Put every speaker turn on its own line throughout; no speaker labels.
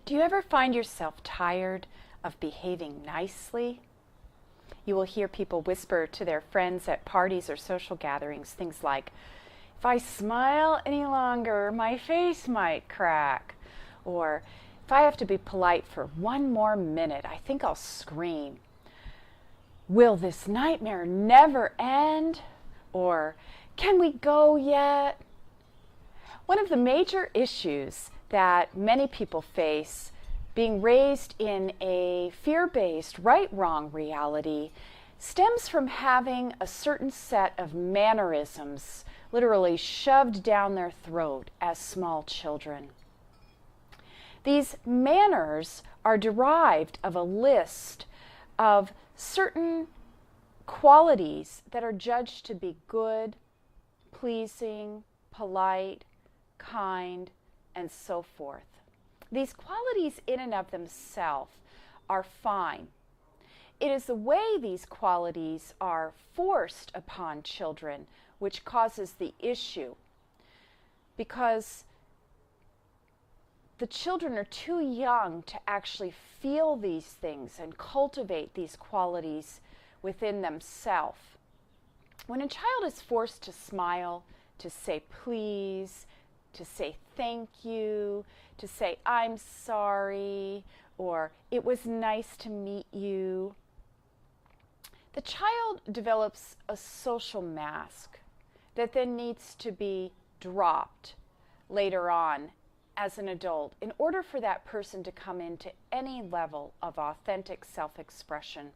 Do you ever find yourself tired of behaving nicely? You will hear people whisper to their friends at parties or social gatherings things like, "If I smile any longer, my face might crack." Or, "If I have to be polite for one more minute, I think I'll scream." "Will this nightmare never end?" Or, "Can we go yet?" One of the major issues that many people face being raised in a fear-based right-wrong reality stems from having a certain set of mannerisms literally shoved down their throat as small children. These manners are derived of a list of certain qualities that are judged to be good, pleasing, polite, kind, and so forth. These qualities in and of themselves are fine. It is the way these qualities are forced upon children which causes the issue, because the children are too young to actually feel these things and cultivate these qualities within themselves. When a child is forced to smile, to say please, to say thank you, to say I'm sorry, or it was nice to meet you, the child develops a social mask that then needs to be dropped later on as an adult in order for that person to come into any level of authentic self-expression.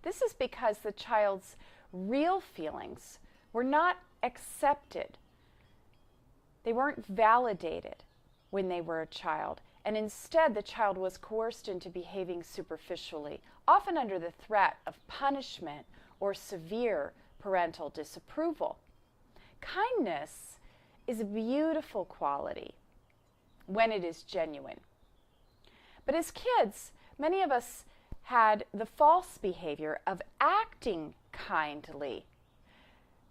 This is because the child's real feelings were not accepted. They weren't validated when they were a child, and instead the child was coerced into behaving superficially, often under the threat of punishment or severe parental disapproval. Kindness is a beautiful quality when it is genuine. But as kids, many of us had the false behavior of acting kindly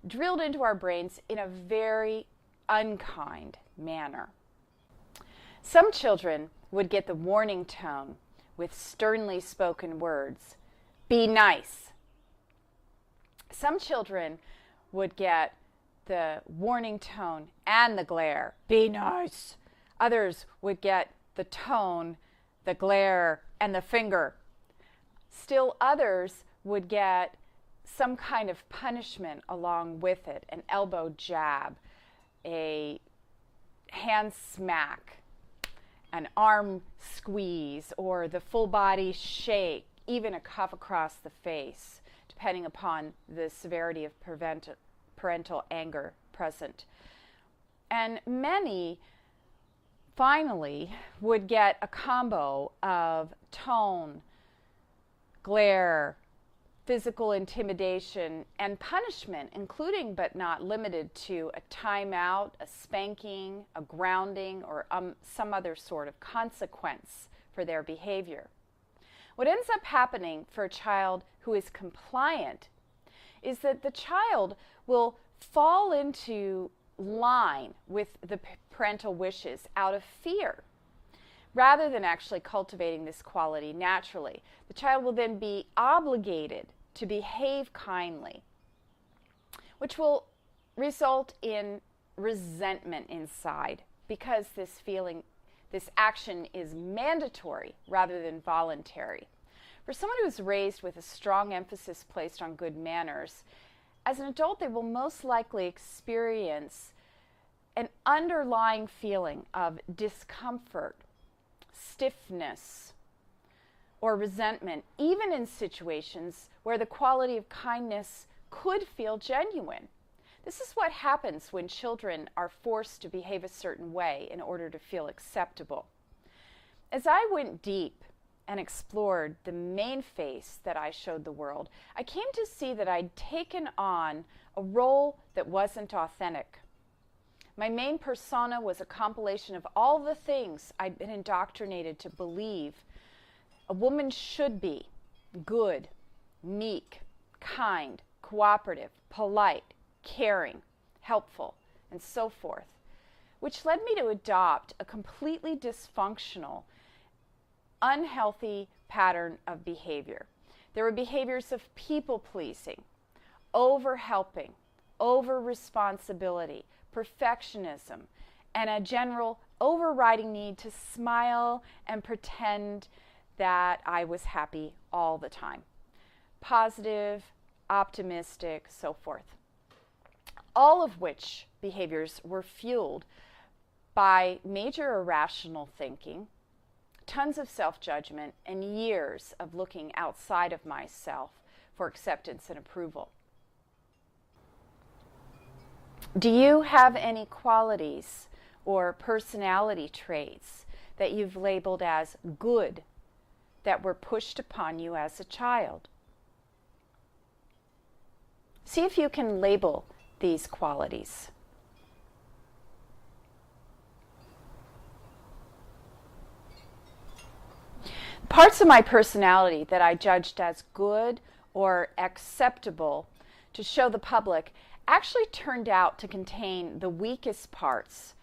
drilled into our brains in a very unkind manner. Some children would get the warning tone with sternly spoken words, "Be nice." Some children would get the warning tone and the glare, "Be nice." Others would get the tone, the glare, and the finger. Still others would get some kind of punishment along with it, an elbow jab, a hand smack, an arm squeeze, or the full body shake, even a cuff across the face, depending upon the severity of parental anger present. And many finally would get a combo of tone, glare, physical intimidation, and punishment, including but not limited to a timeout, a spanking, a grounding, or some other sort of consequence for their behavior. What ends up happening for a child who is compliant is that the child will fall into line with the parental wishes out of fear, rather than actually cultivating this quality naturally. The child will then be obligated to behave kindly, which will result in resentment inside because this action is mandatory rather than voluntary. For someone who is raised with a strong emphasis placed on good manners, as an adult they will most likely experience an underlying feeling of discomfort, stiffness, or resentment, even in situations where the quality of kindness could feel genuine. This is what happens when children are forced to behave a certain way in order to feel acceptable. As I went deep and explored the main face that I showed the world, I came to see that I'd taken on a role that wasn't authentic. My main persona was a compilation of all the things I'd been indoctrinated to believe a woman should be: good, meek, kind, cooperative, polite, caring, helpful, and so forth, which led me to adopt a completely dysfunctional unhealthy pattern of behavior. There were behaviors of people pleasing, over helping, over responsibility, perfectionism, and a general overriding need to smile and pretend that I was happy all the time. Positive, optimistic, so forth. All of which behaviors were fueled by major irrational thinking, tons of self-judgment, and years of looking outside of myself for acceptance and approval. Do you have any qualities or personality traits that you've labeled as good that were pushed upon you as a child? See if you can label these qualities. Parts of my personality that I judged as good or acceptable to show the public actually turned out to contain the weakest parts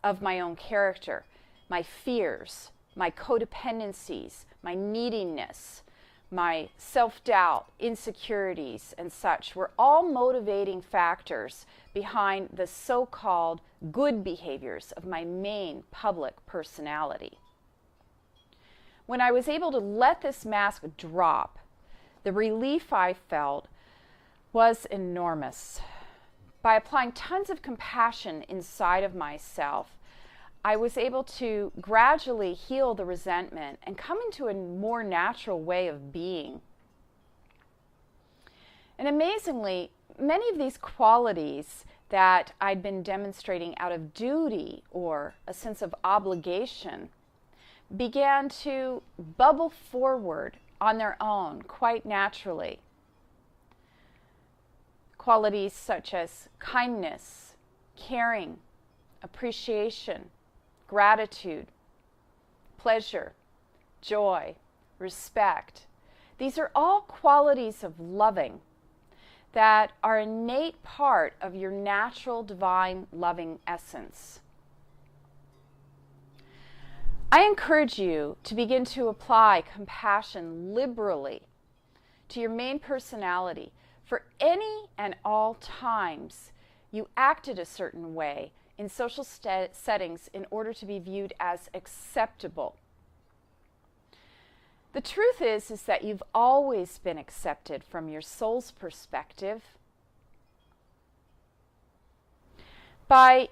of my own character, my fears, my codependencies, my neediness, my self-doubt, insecurities, and such were all motivating factors behind the so-called good behaviors of my main public personality. When I was able to let this mask drop, the relief I felt was enormous. By applying tons of compassion inside of myself, I was able to gradually heal the resentment and come into a more natural way of being. And amazingly, many of these qualities that I'd been demonstrating out of duty or a sense of obligation began to bubble forward on their own quite naturally. Qualities such as kindness, caring, appreciation, gratitude, pleasure, joy, respect. These are all qualities of loving that are an innate part of your natural divine loving essence. I encourage you to begin to apply compassion liberally to your main personality for any and all times you acted a certain way in social settings in order to be viewed as acceptable. The truth is that you've always been accepted from your soul's perspective. By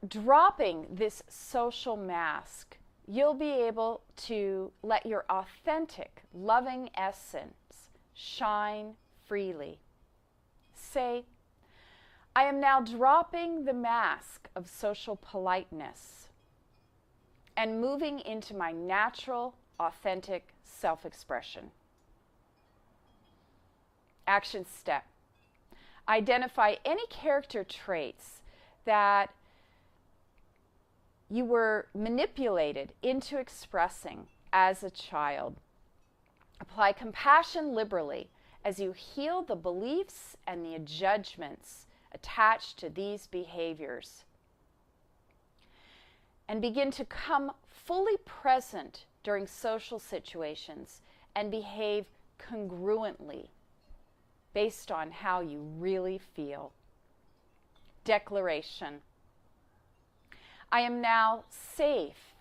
dropping this social mask, you'll be able to let your authentic, loving essence shine freely. Say, I am now dropping the mask of social politeness and moving into my natural, authentic self-expression. Action step. Identify any character traits that you were manipulated into expressing as a child. Apply compassion liberally as you heal the beliefs and the judgments attached to these behaviors. And begin to come fully present during social situations and behave congruently based on how you really feel. Declaration. I am now safe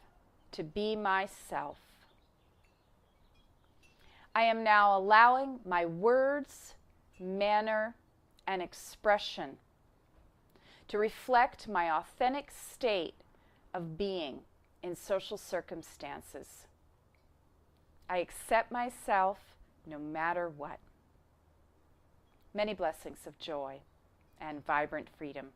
to be myself. I am now allowing my words, manner, and expression to reflect my authentic state of being in social circumstances. I accept myself no matter what. Many blessings of joy and vibrant freedom.